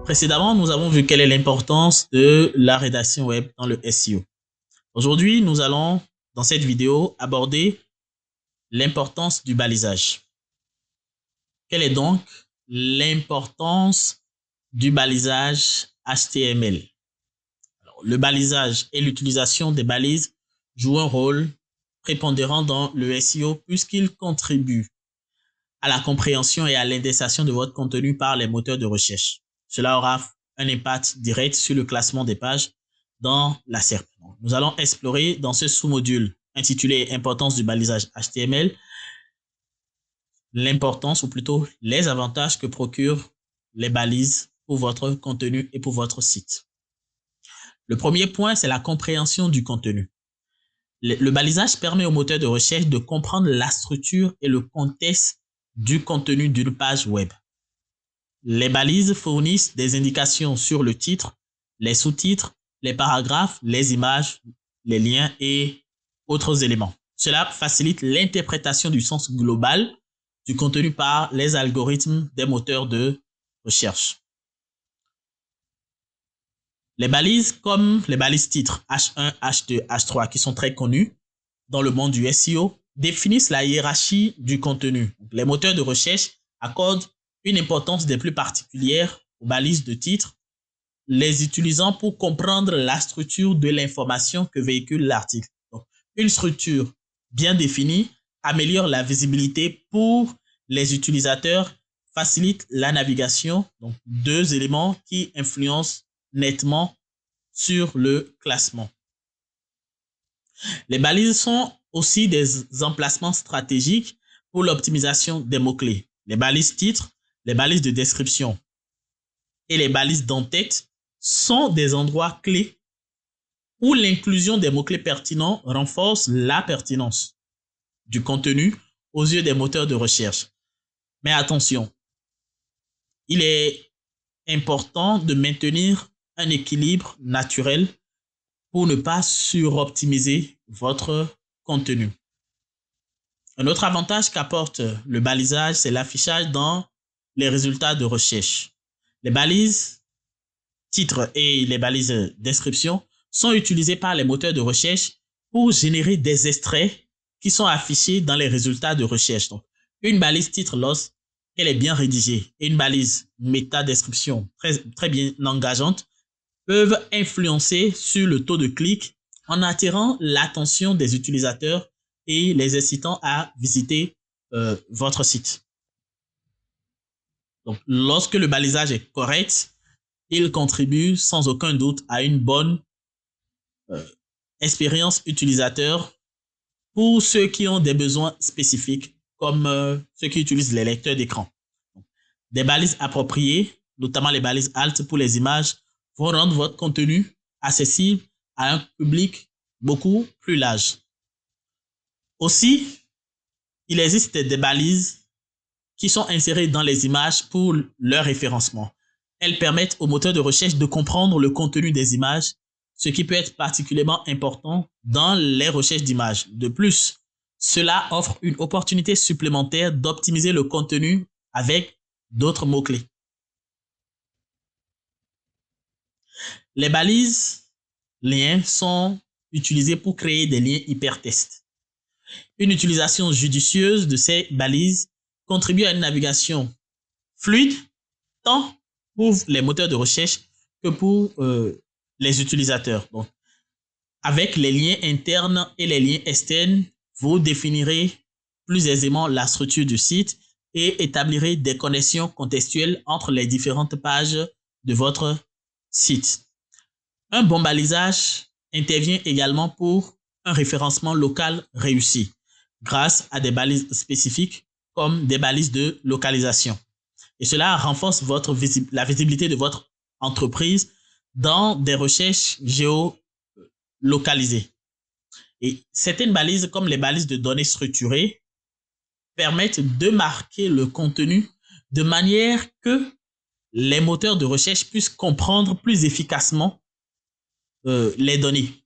Précédemment, nous avons vu quelle est l'importance de la rédaction web dans le SEO. Aujourd'hui, nous allons, dans cette vidéo, aborder l'importance du balisage. Quelle est donc l'importance du balisage HTML? Alors, le balisage et l'utilisation des balises jouent un rôle prépondérant dans le SEO puisqu'ils contribuent à la compréhension et à l'indexation de votre contenu par les moteurs de recherche. Cela aura un impact direct sur le classement des pages dans la SERP. Nous allons explorer dans ce sous-module intitulé « Importance du balisage HTML » l'importance ou plutôt les avantages que procurent les balises pour votre contenu et pour votre site. Le premier point, c'est la compréhension du contenu. Le balisage permet au moteur de recherche de comprendre la structure et le contexte du contenu d'une page web. Les balises fournissent des indications sur le titre, les sous-titres, les paragraphes, les images, les liens et autres éléments. Cela facilite l'interprétation du sens global du contenu par les algorithmes des moteurs de recherche. Les balises comme les balises titres H1, H2, H3 qui sont très connues dans le monde du SEO définissent la hiérarchie du contenu. Les moteurs de recherche accordent une importance des plus particulières aux balises de titres, les utilisant pour comprendre la structure de l'information que véhicule l'article. Une structure bien définie améliore la visibilité pour les utilisateurs, facilite la navigation, donc deux éléments qui influencent nettement sur le classement. Les balises sont aussi des emplacements stratégiques pour l'optimisation des mots-clés. Les balises titres, les balises de description et les balises d'entête sont des endroits clés où l'inclusion des mots-clés pertinents renforce la pertinence du contenu aux yeux des moteurs de recherche. Mais attention, il est important de maintenir un équilibre naturel pour ne pas suroptimiser votre contenu. Un autre avantage qu'apporte le balisage, c'est l'affichage dans les résultats de recherche. Les balises titres et les balises description sont utilisées par les moteurs de recherche pour générer des extraits qui sont affichés dans les résultats de recherche. Donc, une balise titre, lorsqu'elle est bien rédigée, et une balise méta-description très bien engageante, peuvent influencer sur le taux de clic en attirant l'attention des utilisateurs et les incitant à visiter votre site. Donc, lorsque le balisage est correct, il contribue sans aucun doute à une bonne expérience utilisateur pour ceux qui ont des besoins spécifiques, comme ceux qui utilisent les lecteurs d'écran. Des balises appropriées, notamment les balises alt pour les images, vont rendre votre contenu accessible à un public beaucoup plus large. Aussi, il existe des balises qui sont insérées dans les images pour leur référencement. Elles permettent aux moteurs de recherche de comprendre le contenu des images, ce qui peut être particulièrement important dans les recherches d'images. De plus, cela offre une opportunité supplémentaire d'optimiser le contenu avec d'autres mots-clés. Les balises liens sont utilisées pour créer des liens hypertextes. Une utilisation judicieuse de ces balises contribue à une navigation fluide, tant pour les moteurs de recherche que pour les utilisateurs. Donc, avec les liens internes et les liens externes, vous définirez plus aisément la structure du site et établirez des connexions contextuelles entre les différentes pages de votre site. Un bon balisage intervient également pour un référencement local réussi grâce à des balises spécifiques comme des balises de localisation. Et cela renforce la visibilité de votre entreprise dans des recherches géolocalisées. Et certaines balises, comme les balises de données structurées, permettent de marquer le contenu de manière que les moteurs de recherche puissent comprendre plus efficacement les données.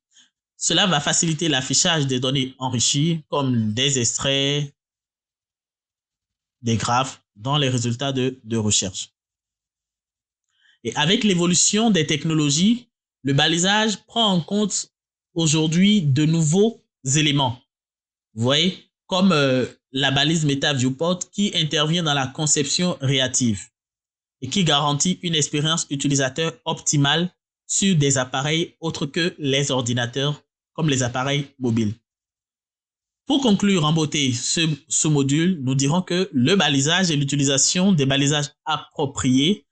Cela va faciliter l'affichage des données enrichies comme des extraits, des graphes dans les résultats de recherche. Et avec l'évolution des technologies, le balisage prend en compte aujourd'hui de nouveaux éléments. Vous voyez, comme la balise MetaViewport qui intervient dans la conception réactive et qui garantit une expérience utilisateur optimale sur des appareils autres que les ordinateurs, comme les appareils mobiles. Pour conclure en beauté ce module, nous dirons que le balisage et l'utilisation des balisages appropriés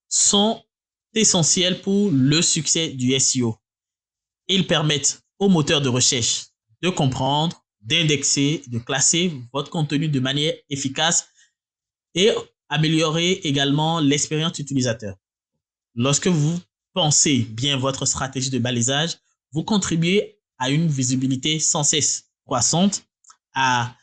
sont essentiels pour le succès du SEO. Ils permettent aux moteurs de recherche de comprendre, d'indexer, de classer votre contenu de manière efficace et améliorer également l'expérience utilisateur. Lorsque vous pensez bien votre stratégie de balisage, vous contribuez à une visibilité sans cesse croissante, à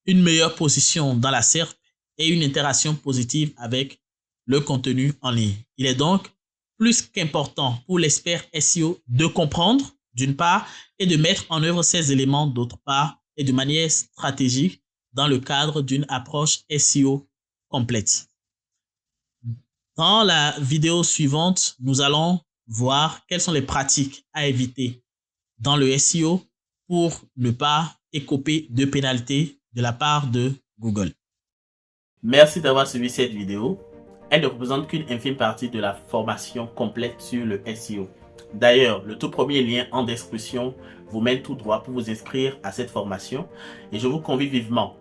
une meilleure position dans la SERP et une interaction positive avec le contenu en ligne. Il est donc plus qu'important pour l'expert SEO de comprendre, d'une part, et de mettre en œuvre ces éléments d'autre part, et de manière stratégique dans le cadre d'une approche SEO complète. Dans la vidéo suivante, nous allons voir quelles sont les pratiques à éviter dans le SEO pour ne pas écoper de pénalités de la part de Google. Merci d'avoir suivi cette vidéo. Elle ne représente qu'une infime partie de la formation complète sur le SEO. D'ailleurs, le tout premier lien en description vous mène tout droit pour vous inscrire à cette formation et je vous convie vivement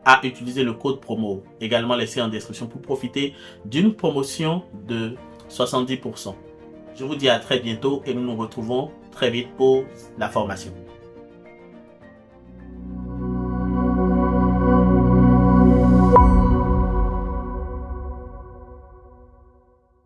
à utiliser le code promo, également laissé en description, pour profiter d'une promotion de 70%. Je vous dis à très bientôt et nous nous retrouvons très vite pour la formation.